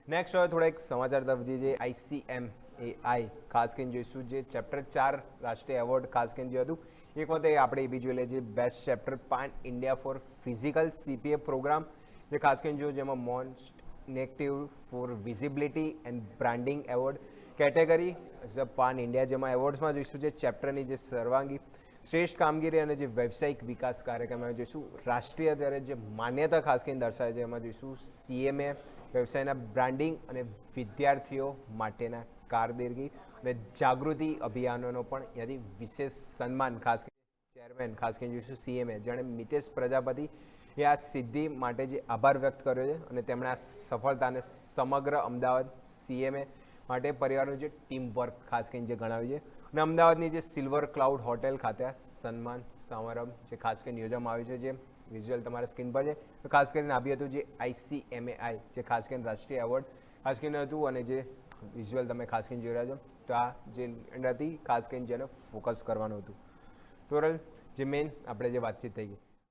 next હવે થોડા એક સમાચાર તરફ જે ICMAI ખાસ કરીને જોઈશું જે ચેપ્ટર 4 રાષ્ટ્રીય એવોર્ડ ખાસ કરીને જે હતું એક વખતે આપણે એ બી જોઈ લઈએ best chapter pan India for physical CPA programme જે ખાસ કરીને જોયું જેમાં most negative for visibility and branding award category pan India જેમાં એવોર્ડ્સમાં જોઈશું જે ચેપ્ટરની જે સર્વાંગી શ્રેષ્ઠ કામગીરી અને જે વ્યવસાયિક વિકાસ કાર્યક્રમમાં જોઈશું રાષ્ટ્રીય દરે જે માન્યતા ખાસ કરીને દર્શાવે છે એમાં જોઈશું CMA વ્યવસાયના બ્રાન્ડિંગ અને વિદ્યાર્થીઓ માટેના કારકિર્દી અને જાગૃતિ અભિયાનોનો પણ ત્યાંથી વિશેષ સન્માન ખાસ કરીને ચેરમેન ખાસ કરીને જોઈશું CMA જેણે મિતેશ પ્રજાપતિ એ આ સિદ્ધિ માટે જે આભાર વ્યક્ત કર્યો છે અને તેમણે આ સફળતાને સમગ્ર અમદાવાદ CMA માટે પરિવારનું જે ટીમ વર્ક ખાસ કરીને જે ગણાવ્યું છે અને અમદાવાદની જે સિલ્વર ક્લાઉડ હોટેલ ખાતે સન્માન સમારંભ જે ખાસ કરીને યોજવામાં આવ્યું છે જે વિઝ્યુઅલ તમારા સ્ક્રીન પર છે તો ખાસ કરીને આવ્યું હતું જે ICMAI જે ખાસ કરીને રાષ્ટ્રીય એવોર્ડ ખાસ કરીને હતું અને જે વિઝ્યુઅલ તમે ખાસ કરીને જોઈ રહ્યા છો તો આ જે હતી ખાસ કરીને જેને ફોકસ કરવાનું હતું તો જે મેઇન આપણે જે વાતચીત થઈ ગઈ